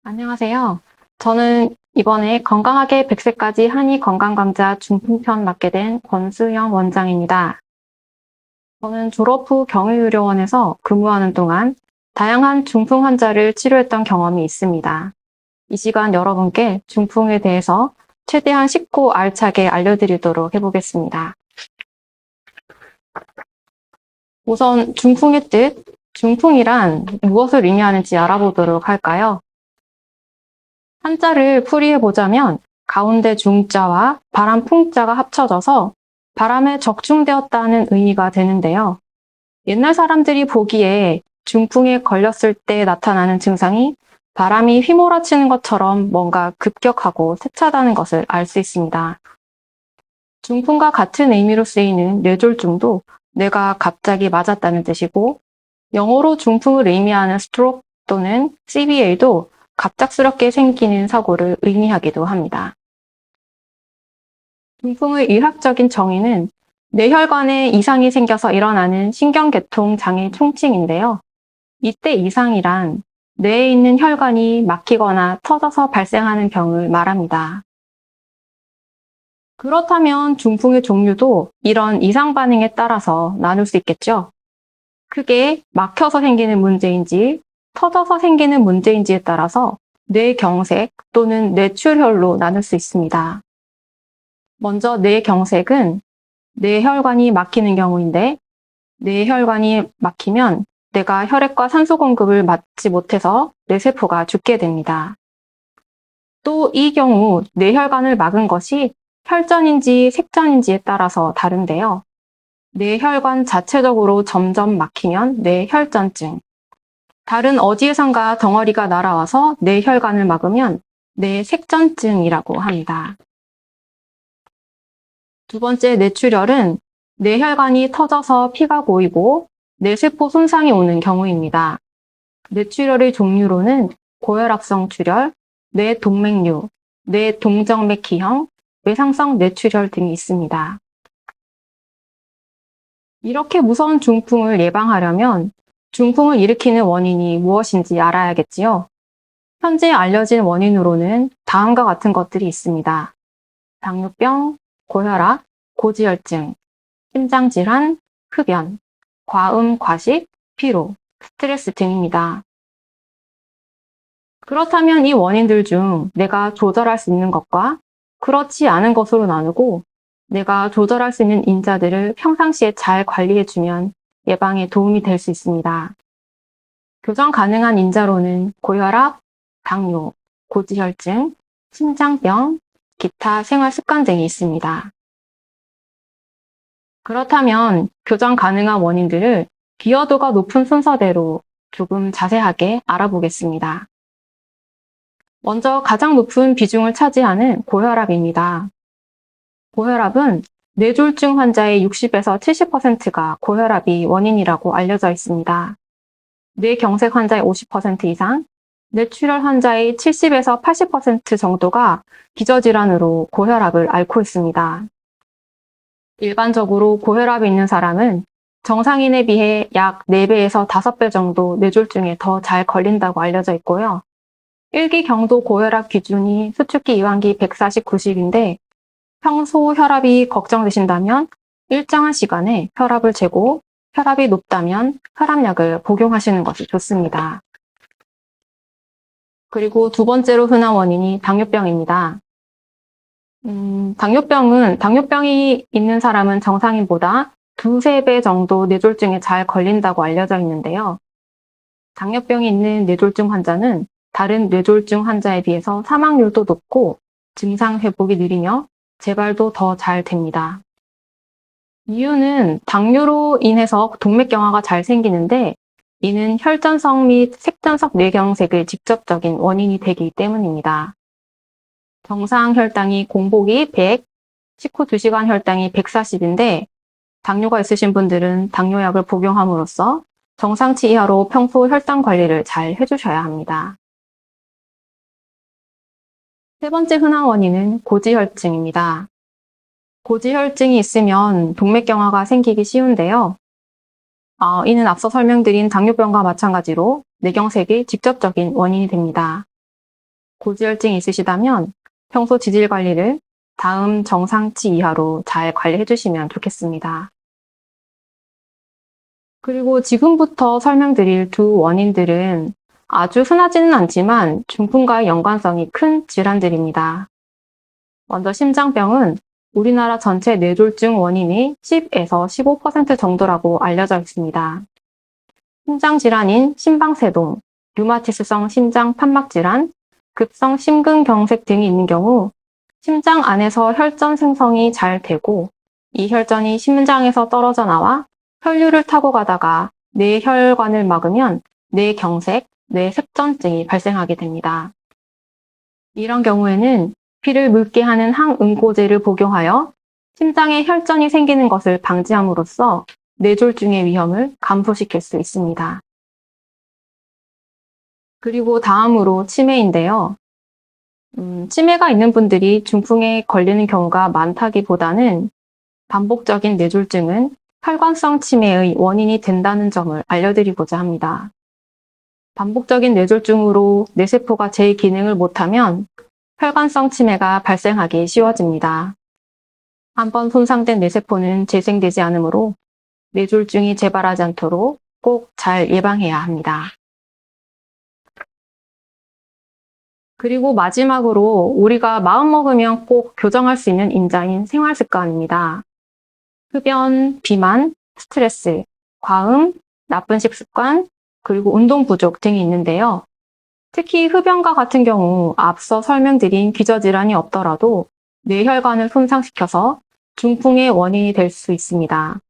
안녕하세요. 저는 이번에 건강하게 100세까지 한의 건강강좌 중풍편 맡게 된 권수영 원장입니다. 저는 졸업 후 경희의료원에서 근무하는 동안 다양한 중풍 환자를 치료했던 경험이 있습니다. 이 시간 여러분께 중풍에 대해서 최대한 쉽고 알차게 알려드리도록 해보겠습니다. 우선 중풍의 뜻, 중풍이란 무엇을 의미하는지 알아보도록 할까요? 한자를 풀이해보자면 가운데 중자와 바람 풍자가 합쳐져서 바람에 적중되었다는 의미가 되는데요. 옛날 사람들이 보기에 중풍에 걸렸을 때 나타나는 증상이 바람이 휘몰아치는 것처럼 뭔가 급격하고 세차다는 것을 알 수 있습니다. 중풍과 같은 의미로 쓰이는 뇌졸중도 뇌가 갑자기 맞았다는 뜻이고, 영어로 중풍을 의미하는 스트로크 또는 CVA도 갑작스럽게 생기는 사고를 의미하기도 합니다. 중풍의 의학적인 정의는 뇌혈관에 이상이 생겨서 일어나는 신경계통 장애 총칭인데요. 이때 이상이란 뇌에 있는 혈관이 막히거나 터져서 발생하는 경우를 말합니다. 그렇다면 중풍의 종류도 이런 이상 반응에 따라서 나눌 수 있겠죠? 크게 막혀서 생기는 문제인지 터져서 생기는 문제인지에 따라서 뇌경색 또는 뇌출혈로 나눌 수 있습니다. 먼저 뇌경색은 뇌혈관이 막히는 경우인데, 뇌혈관이 막히면 뇌가 혈액과 산소 공급을 받지 못해서 뇌세포가 죽게 됩니다. 또 이 경우 뇌혈관을 막은 것이 혈전인지 색전인지에 따라서 다른데요. 뇌혈관 자체적으로 점점 막히면 뇌혈전증, 다른 어디에선가 덩어리가 날아와서 뇌혈관을 막으면 뇌색전증이라고 합니다. 두 번째 뇌출혈은 뇌혈관이 터져서 피가 고이고 뇌세포 손상이 오는 경우입니다. 뇌출혈의 종류로는 고혈압성 출혈, 뇌동맥류, 뇌동정맥 기형, 외상성 뇌출혈 등이 있습니다. 이렇게 무서운 중풍을 예방하려면 중풍을 일으키는 원인이 무엇인지 알아야겠지요. 현재 알려진 원인으로는 다음과 같은 것들이 있습니다. 당뇨병, 고혈압, 고지혈증, 심장질환, 흡연, 과음, 과식, 피로, 스트레스 등입니다. 그렇다면 이 원인들 중 내가 조절할 수 있는 것과 그렇지 않은 것으로 나누고, 내가 조절할 수 있는 인자들을 평상시에 잘 관리해주면 예방에 도움이 될 수 있습니다. 교정 가능한 인자로는 고혈압, 당뇨, 고지혈증, 심장병, 기타 생활 습관 등이 있습니다. 그렇다면 교정 가능한 원인들을 기여도가 높은 순서대로 조금 자세하게 알아보겠습니다. 먼저 가장 높은 비중을 차지하는 고혈압입니다. 고혈압은 뇌졸중 환자의 60에서 70%가 고혈압이 원인이라고 알려져 있습니다. 뇌경색 환자의 50% 이상, 뇌출혈 환자의 70에서 80% 정도가 기저질환으로 고혈압을 앓고 있습니다. 일반적으로 고혈압이 있는 사람은 정상인에 비해 약 4배에서 5배 정도 뇌졸중에 더 잘 걸린다고 알려져 있고요. 1기 경도 고혈압 기준이 수축기 이완기 140, 90인데 평소 혈압이 걱정되신다면 일정한 시간에 혈압을 재고, 혈압이 높다면 혈압약을 복용하시는 것이 좋습니다. 그리고 두 번째로 흔한 원인이 당뇨병입니다. 당뇨병이 있는 사람은 정상인보다 2, 3배 정도 뇌졸중에 잘 걸린다고 알려져 있는데요. 당뇨병이 있는 뇌졸중 환자는 다른 뇌졸중 환자에 비해서 사망률도 높고 증상 회복이 느리며 재발도 더 잘 됩니다. 이유는 당뇨로 인해서 동맥경화가 잘 생기는데, 이는 혈전성 및 색전성 뇌경색의 직접적인 원인이 되기 때문입니다. 정상 혈당이 공복이 100, 식후 2시간 혈당이 140인데 당뇨가 있으신 분들은 당뇨약을 복용함으로써 정상치 이하로 평소 혈당 관리를 잘 해주셔야 합니다. 세 번째 흔한 원인은 고지혈증입니다. 고지혈증이 있으면 동맥경화가 생기기 쉬운데요. 이는 앞서 설명드린 당뇨병과 마찬가지로 뇌경색의 직접적인 원인이 됩니다. 고지혈증이 있으시다면 평소 지질 관리를 다음 정상치 이하로 잘 관리해 주시면 좋겠습니다. 그리고 지금부터 설명드릴 두 원인들은 아주 흔하지는 않지만 중풍과의 연관성이 큰 질환들입니다. 먼저 심장병은 우리나라 전체 뇌졸중 원인의 10에서 15% 정도라고 알려져 있습니다. 심장질환인 심방세동, 류마티스성 심장 판막질환, 급성 심근경색 등이 있는 경우 심장 안에서 혈전 생성이 잘 되고 이 혈전이 심장에서 떨어져 나와 혈류를 타고 가다가 뇌혈관을 막으면 뇌경색, 뇌색전증이 발생하게 됩니다. 이런 경우에는 피를 묽게 하는 항응고제를 복용하여 심장에 혈전이 생기는 것을 방지함으로써 뇌졸중의 위험을 감소시킬 수 있습니다. 그리고 다음으로 치매인데요. 치매가 있는 분들이 중풍에 걸리는 경우가 많다기보다는 반복적인 뇌졸중은 혈관성 치매의 원인이 된다는 점을 알려드리고자 합니다. 반복적인 뇌졸중으로 뇌세포가 제 기능을 못하면 혈관성 치매가 발생하기 쉬워집니다. 한번 손상된 뇌세포는 재생되지 않으므로 뇌졸중이 재발하지 않도록 꼭 잘 예방해야 합니다. 그리고 마지막으로 우리가 마음먹으면 꼭 교정할 수 있는 인자인 생활습관입니다. 흡연, 비만, 스트레스, 과음, 나쁜 식습관, 그리고 운동 부족 등이 있는데요. 특히 흡연과 같은 경우 앞서 설명드린 기저질환이 없더라도 뇌혈관을 손상시켜서 중풍의 원인이 될 수 있습니다.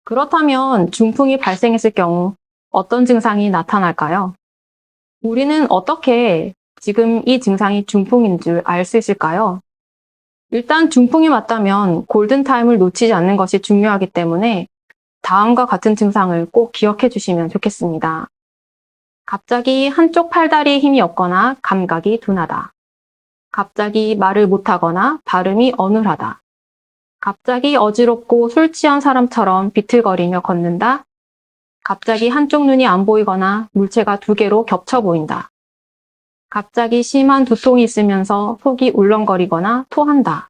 그렇다면 중풍이 발생했을 경우 어떤 증상이 나타날까요? 우리는 어떻게 지금 이 증상이 중풍인 줄 알 수 있을까요? 일단 중풍이 맞다면 골든타임을 놓치지 않는 것이 중요하기 때문에 다음과 같은 증상을 꼭 기억해 주시면 좋겠습니다. 갑자기 한쪽 팔다리에 힘이 없거나 감각이 둔하다. 갑자기 말을 못하거나 발음이 어눌하다. 갑자기 어지럽고 술 취한 사람처럼 비틀거리며 걷는다. 갑자기 한쪽 눈이 안 보이거나 물체가 두 개로 겹쳐 보인다. 갑자기 심한 두통이 있으면서 속이 울렁거리거나 토한다.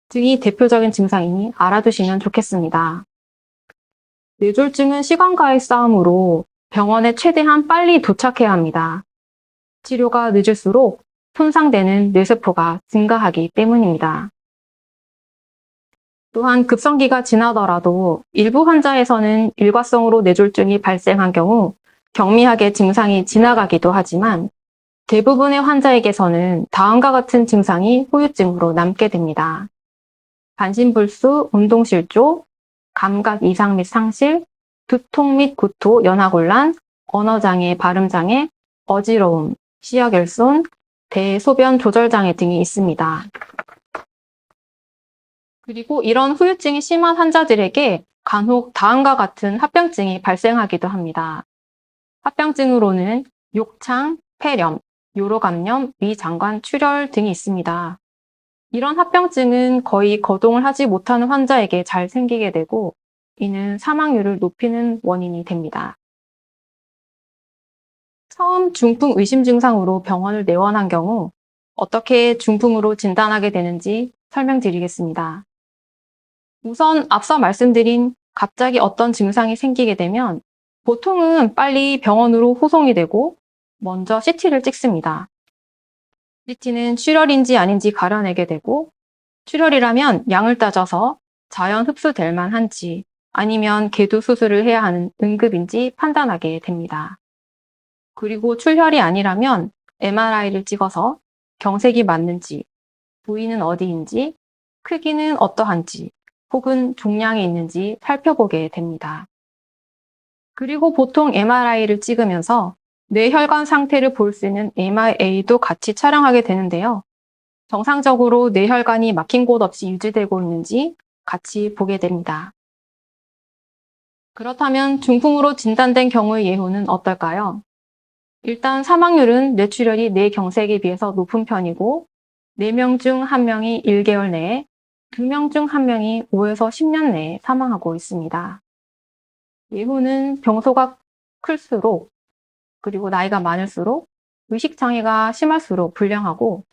등이 대표적인 증상이니 알아두시면 좋겠습니다. 뇌졸중은 시간과의 싸움으로 병원에 최대한 빨리 도착해야 합니다. 치료가 늦을수록 손상되는 뇌세포가 증가하기 때문입니다. 또한 급성기가 지나더라도 일부 환자에서는 일과성으로 뇌졸중이 발생한 경우 경미하게 증상이 지나가기도 하지만 대부분의 환자에게서는 다음과 같은 증상이 후유증으로 남게 됩니다. 반신불수, 운동실조, 감각 이상 및 상실, 두통 및 구토, 연하곤란, 언어장애, 발음장애, 어지러움, 시야결손, 대소변 조절장애 등이 있습니다. 그리고 이런 후유증이 심한 환자들에게 간혹 다음과 같은 합병증이 발생하기도 합니다. 합병증으로는 욕창, 폐렴, 요로감염, 위장관 출혈 등이 있습니다. 이런 합병증은 거의 거동을 하지 못하는 환자에게 잘 생기게 되고 이는 사망률을 높이는 원인이 됩니다. 처음 중풍 의심 증상으로 병원을 내원한 경우 어떻게 중풍으로 진단하게 되는지 설명드리겠습니다. 우선 앞서 말씀드린 갑자기 어떤 증상이 생기게 되면 보통은 빨리 병원으로 호송이 되고 먼저 CT를 찍습니다. CT는 출혈인지 아닌지 가려내게 되고 출혈이라면 양을 따져서 자연 흡수될 만한지 아니면 개두 수술을 해야 하는 응급인지 판단하게 됩니다. 그리고 출혈이 아니라면 MRI를 찍어서 경색이 맞는지, 부위는 어디인지, 크기는 어떠한지, 혹은 종양이 있는지 살펴보게 됩니다. 그리고 보통 MRI를 찍으면서 뇌혈관 상태를 볼 수 있는 MRA도 같이 촬영하게 되는데요. 정상적으로 뇌혈관이 막힌 곳 없이 유지되고 있는지 같이 보게 됩니다. 그렇다면 중풍으로 진단된 경우의 예후는 어떨까요? 일단 사망률은 뇌출혈이 뇌경색에 비해서 높은 편이고 4명 중 1명이 1개월 내에 2명 중 1명이 5에서 10년 내에 사망하고 있습니다. 예후는 병소가 클수록 그리고 나이가 많을수록 의식장애가 심할수록 불량하고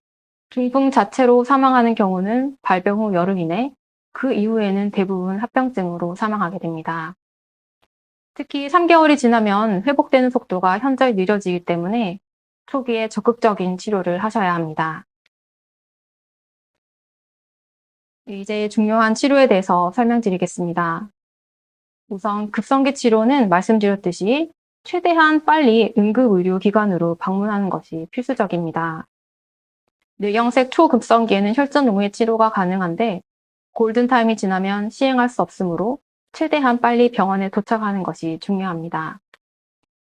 중풍 자체로 사망하는 경우는 발병 후 열흘 이내, 그 이후에는 대부분 합병증으로 사망하게 됩니다. 특히 3개월이 지나면 회복되는 속도가 현저히 느려지기 때문에 초기에 적극적인 치료를 하셔야 합니다. 이제 중요한 치료에 대해서 설명드리겠습니다. 우선 급성기 치료는 말씀드렸듯이 최대한 빨리 응급의료기관으로 방문하는 것이 필수적입니다. 뇌경색 초급성기에는 혈전농후의 치료가 가능한데 골든타임이 지나면 시행할 수 없으므로 최대한 빨리 병원에 도착하는 것이 중요합니다.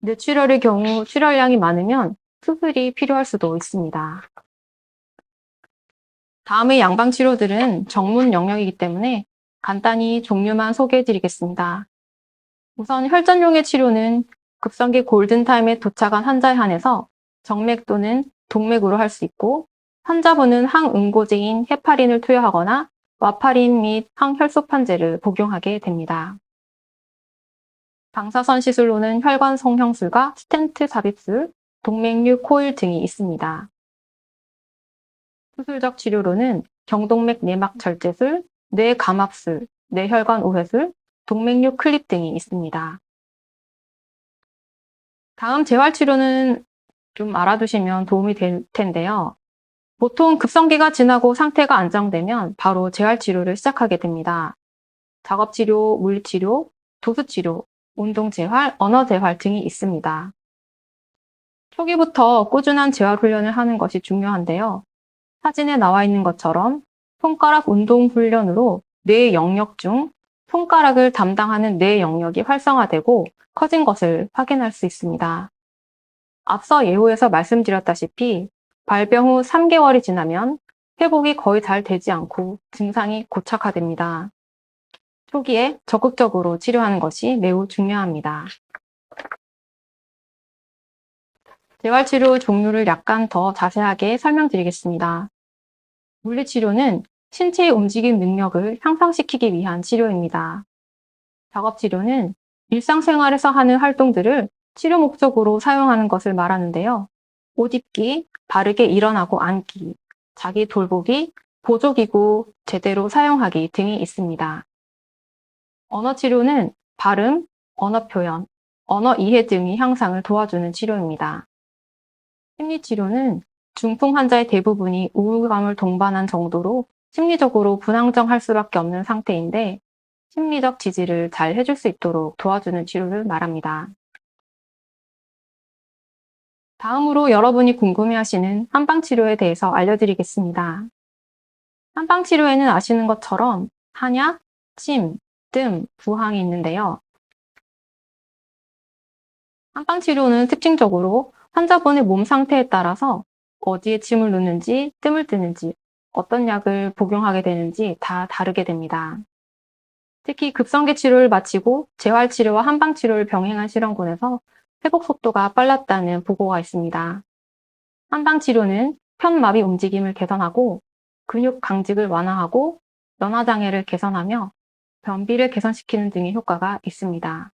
뇌출혈의 경우 출혈량이 많으면 수술이 필요할 수도 있습니다. 다음의 양방치료들은 전문 영역이기 때문에 간단히 종류만 소개해드리겠습니다. 우선 혈전용의 치료는 급성기 골든타임에 도착한 환자에 한해서 정맥 또는 동맥으로 할 수 있고 환자분은 항응고제인 헤파린을 투여하거나 와파린 및 항혈소판제를 복용하게 됩니다. 방사선 시술로는 혈관 성형술과 스텐트 삽입술, 동맥류 코일 등이 있습니다. 수술적 치료로는 경동맥 내막 절제술, 뇌감압술, 뇌혈관 우회술, 동맥류 클립 등이 있습니다. 다음 재활치료는 좀 알아두시면 도움이 될 텐데요. 보통 급성기가 지나고 상태가 안정되면 바로 재활치료를 시작하게 됩니다. 작업치료, 물리치료, 도수치료, 운동재활, 언어재활 등이 있습니다. 초기부터 꾸준한 재활훈련을 하는 것이 중요한데요. 사진에 나와 있는 것처럼 손가락 운동 훈련으로 뇌 영역 중 손가락을 담당하는 뇌 영역이 활성화되고 커진 것을 확인할 수 있습니다. 앞서 예후에서 말씀드렸다시피 발병 후 3개월이 지나면 회복이 거의 잘 되지 않고 증상이 고착화됩니다. 초기에 적극적으로 치료하는 것이 매우 중요합니다. 재활치료 종류를 약간 더 자세하게 설명드리겠습니다. 물리치료는 신체의 움직임 능력을 향상시키기 위한 치료입니다. 작업치료는 일상생활에서 하는 활동들을 치료 목적으로 사용하는 것을 말하는데요. 옷 입기, 바르게 일어나고 앉기, 자기 돌보기, 보조기구 제대로 사용하기 등이 있습니다. 언어치료는 발음, 언어 표현, 언어 이해 등의 향상을 도와주는 치료입니다. 심리치료는 중풍 환자의 대부분이 우울감을 동반한 정도로 심리적으로 불안정할 수밖에 없는 상태인데 심리적 지지를 잘 해줄 수 있도록 도와주는 치료를 말합니다. 다음으로 여러분이 궁금해하시는 한방치료에 대해서 알려드리겠습니다. 한방치료에는 아시는 것처럼 한약, 침, 뜸, 부항이 있는데요. 한방치료는 특징적으로 환자분의 몸 상태에 따라서 어디에 침을 놓는지, 뜸을 뜨는지, 어떤 약을 복용하게 되는지 다 다르게 됩니다. 특히 급성기 치료를 마치고 재활치료와 한방치료를 병행한 실험군에서 회복 속도가 빨랐다는 보고가 있습니다. 한방치료는 편마비 움직임을 개선하고 근육 강직을 완화하고 연화장애를 개선하며 변비를 개선시키는 등의 효과가 있습니다.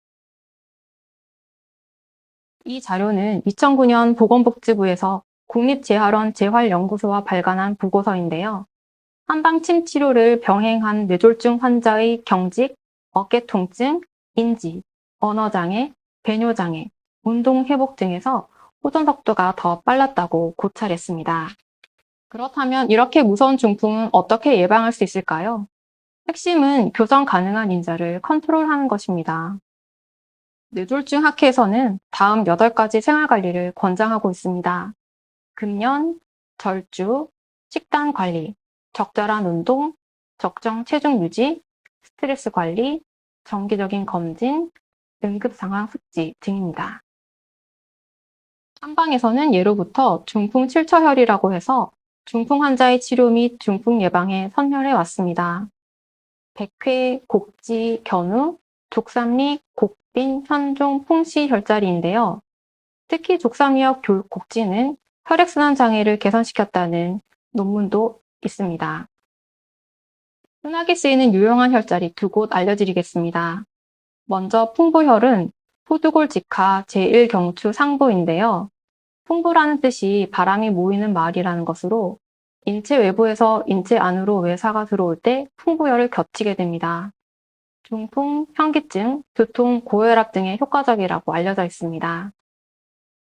이 자료는 2009년 보건복지부에서 국립재활원 재활연구소와 발간한 보고서인데요. 한방침 치료를 병행한 뇌졸중 환자의 경직, 어깨 통증, 인지, 언어장애, 배뇨장애, 운동회복 등에서 호전 속도가 더 빨랐다고 고찰했습니다. 그렇다면 이렇게 무서운 중풍은 어떻게 예방할 수 있을까요? 핵심은 교정 가능한 인자를 컨트롤하는 것입니다. 뇌졸중 학회에서는 다음 8가지 생활관리를 권장하고 있습니다. 금연, 절주, 식단 관리, 적절한 운동, 적정 체중 유지, 스트레스 관리, 정기적인 검진, 응급 상황 숙지 등입니다. 한방에서는 예로부터 중풍 7처혈이라고 해서 중풍 환자의 치료 및 중풍 예방에 선혈해 왔습니다. 백회, 곡지, 견우, 족삼리, 곡빈, 현종, 풍시 혈자리인데요. 특히 족삼리와 곡지는 혈액순환 장애를 개선시켰다는 논문도 있습니다. 흔하게 쓰이는 유용한 혈자리 2곳 알려드리겠습니다. 먼저 풍부혈은 후두골 직하 제1경추 상부인데요. 풍부라는 뜻이 바람이 모이는 마을이라는 것으로 인체 외부에서 인체 안으로 외사가 들어올 때 풍부열을 겹치게 됩니다. 중풍, 현기증, 두통, 고혈압 등에 효과적이라고 알려져 있습니다.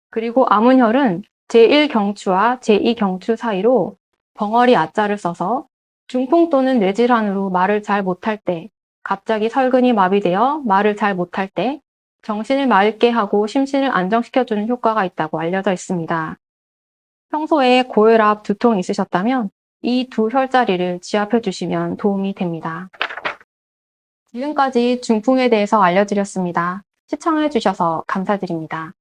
그리고 암운혈은 제1경추와 제2경추 사이로 벙어리 아자를 써서 중풍 또는 뇌질환으로 말을 잘 못할 때, 갑자기 설근이 마비되어 말을 잘 못할 때, 정신을 맑게 하고 심신을 안정시켜주는 효과가 있다고 알려져 있습니다. 평소에 고혈압, 두통이 있으셨다면 이 두 혈자리를 지압해 주시면 도움이 됩니다. 지금까지 중풍에 대해서 알려드렸습니다. 시청해 주셔서 감사드립니다.